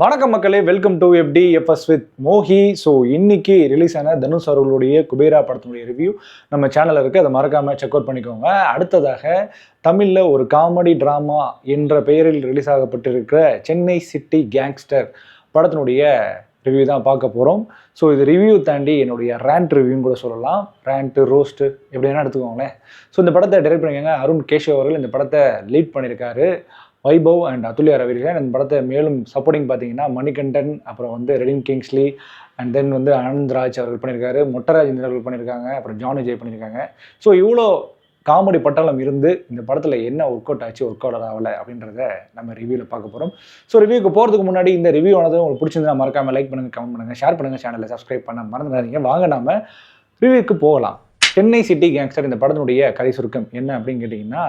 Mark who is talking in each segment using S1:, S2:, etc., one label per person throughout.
S1: வணக்கம் மக்களே, welcome to FDFS with Mohi. So இன்னைக்கு ரிலீஸ் ஆன தனுஷ் அவர்களுடைய குபேரா படத்தினுடைய ரிவ்யூ நம்ம சேனலில் இருக்குது. அதை மறக்காமல் செக் அவுட் பண்ணிக்கோங்க. அடுத்ததாக தமிழில் ஒரு காமெடி ட்ராமா என்ற பெயரில் ரிலீஸ் ஆகப்பட்டிருக்கிற சென்னை சிட்டி கேங்ஸ்டர் படத்தினுடைய ரிவ்யூ தான் பார்க்க போகிறோம். ஸோ இது ரிவ்யூ தாண்டி என்னுடைய ரேண்ட் ரிவ்யூன்னு கூட சொல்லலாம். ரேண்ட்டு ரோஸ்ட்டு எப்படின்னா எடுத்துக்கோங்களேன். ஸோ இந்த படத்தை டைரக்ட் பண்ணியிருக்காங்க அருண் கேஷவ் அவர்கள். இந்த படத்தை லீட் பண்ணியிருக்காரு வைபவ் அண்ட் அதுல்யா ரவிகள். இந்த படத்தை மேலும் சப்போர்ட்டிங் பார்த்தீங்கன்னா மணிகண்டன், அப்புறம் வந்து ரெடின் கிங்ஸ்லி, அண்ட் தென் வந்து ஆனந்த்ராஜ் அவர்கள் பண்ணியிருக்காரு, மொட்டராஜேந்திரன் அவர்கள் பண்ணியிருக்காங்க, அப்புறம் ஜான் விஜய் பண்ணியிருக்காங்க. ஸோ இவ்வளோ காமெடி பட்டாளம் இருந்து இந்த படத்தில் என்ன ஒர்க் அவுட் ஆச்சு, ஒர்க் அவுட் ஆகலை அப்படின்றத நம்ம ரிவ்யூவில் பார்க்க போகிறோம். ஸோ ரிவ்யூக்கு போகிறதுக்கு முன்னாடி இந்த ரிவ்யூ ஆனது உங்களுக்கு பிடிச்சிருந்தா மறக்காமல் லைக் பண்ணுங்கள், கமெண்ட் பண்ணுங்கள், ஷேர் பண்ணுங்கள், சேனலில் சப்ஸ்கிரைப் பண்ண மறந்துடாதீங்க. வாங்க நம்ம ரிவ்யூக்கு போகலாம். சென்னை சிட்டி கேங்ஸ்டர் இந்த படத்தினுடைய கதை சுருக்கம் என்ன அப்படின்னு கேட்டிங்கன்னா,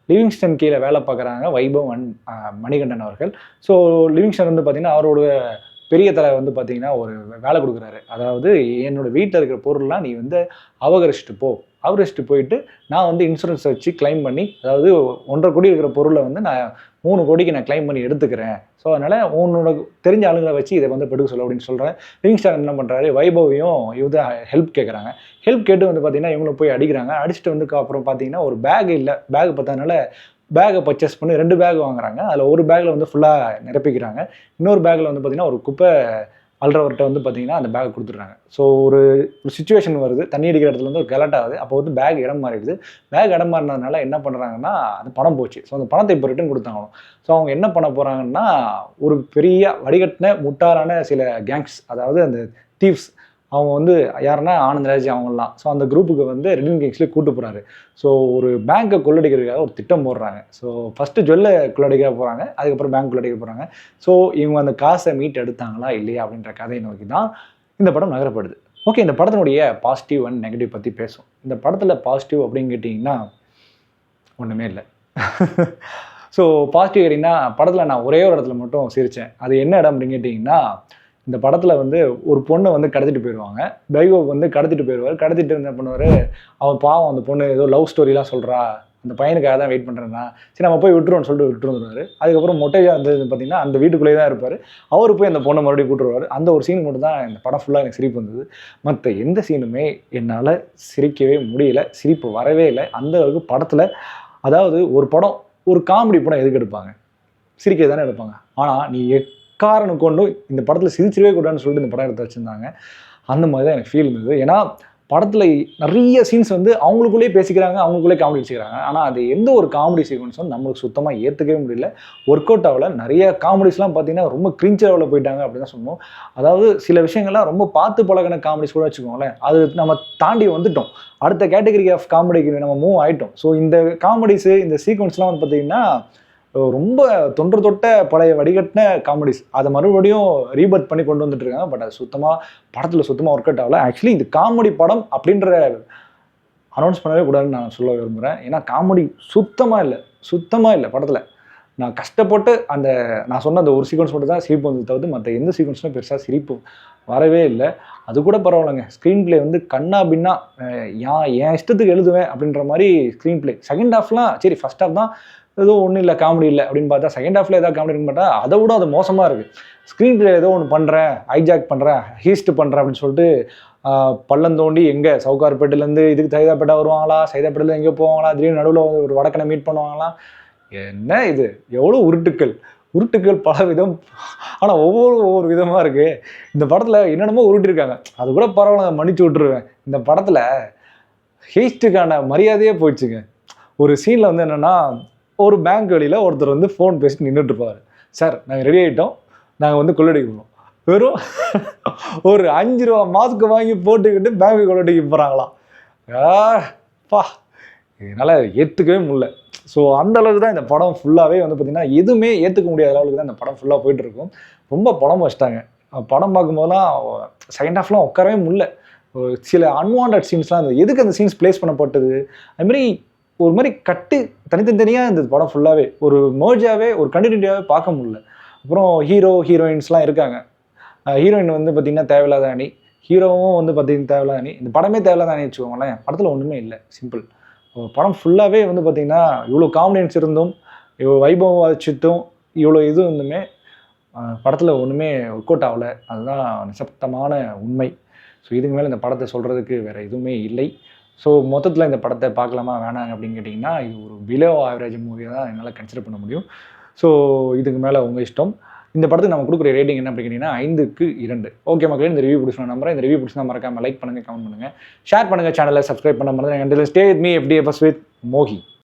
S1: லிவிங்ஸ்டன் கீழே வேலை பார்க்குறாங்க வைபவ் அண்ட் மணிகண்டன் அவர்கள். ஸோ லிவிங்ஸ்டன் வந்து பார்த்திங்கன்னா அவரோட பெரிய தலை வந்து பார்த்திங்கன்னா ஒரு வேலை கொடுக்குறாரு. அதாவது என்னோடய வீட்டில் இருக்கிற பொருள்லாம் நீ வந்து அபகரிச்சுட்டு போயிட்டு நான் வந்து இன்சூரன்ஸ் வச்சு கிளைம் பண்ணி, அதாவது 1.5 கோடி இருக்கிற பொருளை வந்து நான் 3 கோடிக்கு நான் கிளைம் பண்ணி எடுத்துக்கிறேன். ஸோ அதனால் உன்னோட தெரிஞ்ச ஆளுங்களை வச்சு இதை வந்து பெடுக்க சொல்ல அப்படின்னு சொல்கிறேன். லிவிங்ஸ்டன் என்ன பண்ணுறாரு, வைபவையும் இவங்க ஹெல்ப் கேட்குறாங்க. ஹெல்ப் கேட்டு வந்து பார்த்திங்கன்னா இவங்களும் போய் அடிக்கிறாங்க. அடிச்சுட்டு வந்து அப்புறம் பார்த்தீங்கன்னா ஒரு பேக் இல்லை, பேக் பார்த்ததுனால பேக்கை பர்ச்சேஸ் பண்ணி 2 பேக் வாங்குறாங்க. அதில் ஒரு பேக்கில் வந்து ஃபுல்லாக நிரப்பிக்கிறாங்க. இன்னொரு பேக்கில் வந்து பார்த்திங்கன்னா ஒரு குப்பை அல்றவர்கிட்ட வந்து பார்த்திங்கன்னா அந்த பேக் கொடுத்துட்றாங்க. ஸோ ஒரு சுச்சுவேஷன் வருது, தண்ணி அடிக்கிற இடத்துல வந்து ஒரு கலட் ஆகுது. அப்போ வந்து பேக் இடம் மாறிடுது. பேக் இடம் மாறினதுனால என்ன பண்ணுறாங்கன்னா அந்த பணம் போச்சு. ஸோ அந்த பணத்தை இப்போ ரிட்டர்ன் கொடுத்தாங்கணும். ஸோ அவங்க என்ன பண்ண போகிறாங்கன்னா, ஒரு பெரிய வடிகட்டின முட்டாளான சில கேங்ஸ், அதாவது அந்த தீவ்ஸ், அவங்க வந்து யாருன்னா ஆனந்த்ராஜ் அவங்களாம். ஸோ அந்த குரூப்புக்கு வந்து ரெடின் கிங்ஸ்லேயே கூட்டு போகிறாரு. ஸோ ஒரு பேங்க்கை கொள்ளடிக்கிறதுக்காக ஒரு திட்டம் போடுறாங்க. ஸோ ஃபஸ்ட்டு ஜுவல்லை கொள்ளடிக்க போகிறாங்க, அதுக்கப்புறம் பேங்க் கொள்ளடிக்க போகிறாங்க. ஸோ இவங்க அந்த காசை மீட் எடுத்தாங்களா இல்லையா அப்படின்ற கதையை நோக்கி தான் இந்த படம் நகரப்படுது. ஓகே, இந்த படத்தினுடைய பாசிட்டிவ் அண்ட் நெகட்டிவ் பற்றி பேசும். இந்த படத்தில் பாசிட்டிவ் அப்படின்னு கேட்டிங்கன்னா ஒன்றுமே இல்லை. ஸோ பாசிட்டிவ் கேட்டிங்கன்னா, படத்தில் நான் ஒரே ஒரு இடத்துல மட்டும் சிரித்தேன். அது என்ன இடம் அப்படின்னு கேட்டிங்கன்னா, இந்த படத்தில் வந்து ஒரு பொண்ணை வந்து கடத்திட்டு போயிடுவாங்க. வைபவ் வந்து கடத்திட்டு போயிடுவார். கடத்திட்டு என்ன பண்ணுவார், அவன் பாவம் அந்த பொண்ணு ஏதோ லவ் ஸ்டோரிலாம் சொல்கிறா, அந்த பையனுக்காக தான் வெயிட் பண்ணுறேன்னா, சரி நம்ம போய் விட்டுருவோம்னு சொல்லிட்டு விட்டுருவாரு. அதுக்கப்புறம் மொட்டையாக வந்து பார்த்திங்கன்னா அந்த வீட்டுக்குள்ளேயே தான் இருப்பார். அவர் போய் அந்த பொண்ணை மறுபடியும் கூட்டுருவார். அந்த ஒரு சீன் மட்டும் தான் இந்த படம் ஃபுல்லாக எனக்கு சிரிப்பு வந்தது. மற்ற எந்த சீனுமே என்னால் சிரிக்கவே முடியல, சிரிப்பு வரவே இல்லை. அந்த அளவுக்கு படத்தில், அதாவது ஒரு படம், ஒரு காமெடி படம் எதுக்கு எடுப்பாங்க, சிரிக்க தானே எடுப்பாங்க. ஆனால் நீ காரணம் கொண்டு இந்த படத்தில் சிரிச்சிடவே கூடாதுன்னு சொல்லிட்டு இந்த படம் எடுத்து வச்சுருந்தாங்க. அந்த மாதிரி தான் எனக்கு ஃபீல் இருந்தது. ஏன்னா படத்தில் நிறைய சீன்ஸ் வந்து அவங்களுக்குள்ளேயே பேசிக்கிறாங்க, அவங்களுக்குள்ளே காமெடி வச்சுக்கிறாங்க. ஆனால் அது எந்த ஒரு காமெடி சீக்வன்ஸும் நம்மளுக்கு சுத்தமாக ஏற்றுக்கவே முடியல, ஒர்க் அவுட் ஆகலை. நிறைய காமெடிஸ்லாம் பார்த்தீங்கன்னா ரொம்ப கிரிஞ்ச் லெவலில் போயிட்டாங்க அப்படின்னு தான் சொல்லணும். அதாவது சில விஷயங்கள்லாம் ரொம்ப பார்த்து பழகின காமெடிஸ் கூட வச்சுக்கோங்களேன், அது நம்ம தாண்டி வந்துட்டோம், அடுத்த கேட்டகரி ஆஃப் காமெடிக்கு நம்ம மூவ் ஆகிட்டோம். ஸோ இந்த காமெடிஸு, இந்த சீக்வன்ஸ்லாம் வந்து பார்த்திங்கன்னா ரொம்ப தொன்று தொட்ட பழைய வடிகட்டின காமெடிஸ், அதை மறுபடியும் ரீபர்த் பண்ணி கொண்டு வந்துட்டு இருக்காங்க. பட் அது படத்தில் சுத்தமாக ஒர்க் அவுட் ஆகலை. ஆக்சுவலி இது காமெடி படம் அப்படின்ற அனௌன்ஸ் பண்ணவே கூடாதுன்னு நான் சொல்ல விரும்புகிறேன். ஏன்னா காமெடி சுத்தமாக இல்லை படத்தில். நான் கஷ்டப்பட்டு நான் சொன்ன அந்த ஒரு சீக்வன்ஸ் மட்டும் தான் சிரிப்பு வந்து தவிர்த்து மற்ற எந்த சீக்வன்ஸுமே பெருசாக சிரிப்பு வரவே இல்லை. அது கூட பரவாயில்லைங்க. ஸ்க்ரீன் பிளே வந்து கண்ணா பின்னா என் இஷ்டத்துக்கு எழுதுவேன் அப்படின்ற மாதிரி ஸ்க்ரீன் பிளே. செகண்ட் ஹாஃப்லாம் சரி, ஃபஸ்ட் ஹாஃப் தான் ஏதோ ஒன்றும் இல்லை, காமெடி இல்லை அப்படின்னு பார்த்தா செகண்ட் ஹாஃபில் ஏதாவது காமெடி இருக்குன்னு பார்த்தா அதை விட அது மோசமாக இருக்குது. ஸ்க்ரீன் பிளே ஏதோ ஒன்று பண்ணுறேன், ஹைஜாக் பண்ணுறேன், ஹீஸ்ட் பண்ணுறேன் அப்படின்னு சொல்லிட்டு பள்ளம் தோண்டி எங்கே சவுகார்பேட்டிலேருந்து இதுக்கு சைதாப்பேட்டா வருவாங்களா, சைதாப்பேட்டில் எங்கேயோ போவாங்களா, திடீர்னு நடுவில் ஒரு வடக்கனை மீட் பண்ணுவாங்களா, என்ன இது, எவ்வளோ உருட்டுக்கள் பல விதம். ஆனால் ஒவ்வொரு விதமாக இருக்குது. இந்த படத்தில் என்னென்னமோ உருட்டிருக்காங்க, அது கூட பரவாயில்ல, மன்னிச்சு விட்டுருவேன். இந்த படத்தில் ஹீஸ்ட்டுக்கான மரியாதையே போயிடுச்சுங்க. ஒரு சீனில் வந்து என்னென்னா, ஒரு பேங்க் வெளியில் ஒருத்தர் வந்து ஃபோன் பேசிட்டு நின்றுட்டுருப்பார். சார் நாங்கள் ரெடி ஆகிட்டோம், நாங்கள் வந்து கொள்ளடிக்க போகிறோம். வெறும் ஒரு 5 ரூபா மாஸ்க்கு வாங்கி போட்டுக்கிட்டு பேங்க்கு கொள்ளடிக்க போகிறாங்களாம். பா, என்னால் ஏற்றுக்கவே முடியல. ஸோ அந்த அளவுக்கு தான் இந்த படம் ஃபுல்லாகவே வந்து பார்த்திங்கன்னா எதுவுமே ஏற்றுக்க முடியாத அளவுக்கு தான் இந்த படம் ஃபுல்லாக போயிட்டுருக்கும். ரொம்ப படம் வச்சிட்டாங்க. படம் பார்க்கும்போதெல்லாம் செகண்ட் ஹாஃப்லாம் உட்காரவே முடியல. சில அன்வான்ட் சீன்ஸ்லாம் இருந்தது. எதுக்கு அந்த சீன்ஸ் பிளேஸ் பண்ணப்பட்டது, அதுமாதிரி ஒரு மாதிரி தனித்தனியாக இருந்தது படம் ஃபுல்லாகவே. ஒரு மர்ஜாகவே, ஒரு கண்டினியூட்டியாகவே பார்க்க முடியல. அப்புறம் ஹீரோயின்ஸ்லாம் இருக்காங்க. ஹீரோயின் வந்து பார்த்திங்கன்னா தேவையில்லாத அணி, ஹீரோவும் வந்து பார்த்திங்கன்னா தேவையில்லாத அணி. இந்த படமே தேவையில்லாத அணி வச்சுக்கோங்களேன். படத்தில் ஒன்றுமே இல்லை, சிம்பிள். படம் ஃபுல்லாகவே வந்து பார்த்திங்கன்னா இவ்வளோ காமெடியன்ஸ் இருந்தும், இவ்வளோ வைபவம் வச்சுட்டும், இவ்வளோ இது இருந்துமே படத்தில் ஒன்றுமே ஒர்க் அவுட் ஆகலை, அதுதான் நிசப்தமான உண்மை. ஸோ இதுக்கு மேலே இந்த படத்தை சொல்கிறதுக்கு வேறு எதுவுமே இல்லை. ஸோ மொத்தத்தில் இந்த படத்தை பார்க்கலாமா வேணாங்க அப்படின்னு கேட்டிங்கன்னா, இது ஒரு பிலோ ஆவரேஜ் மூவியை தான் என்னால் கன்சிடர் பண்ண முடியும். ஸோ இதுக்கு மேலே உங்கள் இஷ்டம். இந்த படத்துக்கு நம்ம கொடுக்குற ரேட்டிங் என்ன அப்படின்னு கேட்டிங்கன்னா 5க்கு 2. ஓகே மக்களே, இந்த ரிவ்யூ பிடிச்ச நம்புறேன். இந்த ரிவ்யூ பிடிச்சா மறக்காமல் லைக் பண்ணுங்கள், கமெண்ட் பண்ணுங்கள், ஷேர் பண்ணுங்கள், சேனலை சப்ஸ்கிரைப் பண்ண மறந்துடுங்க. Stay with me FDFS with மோகி.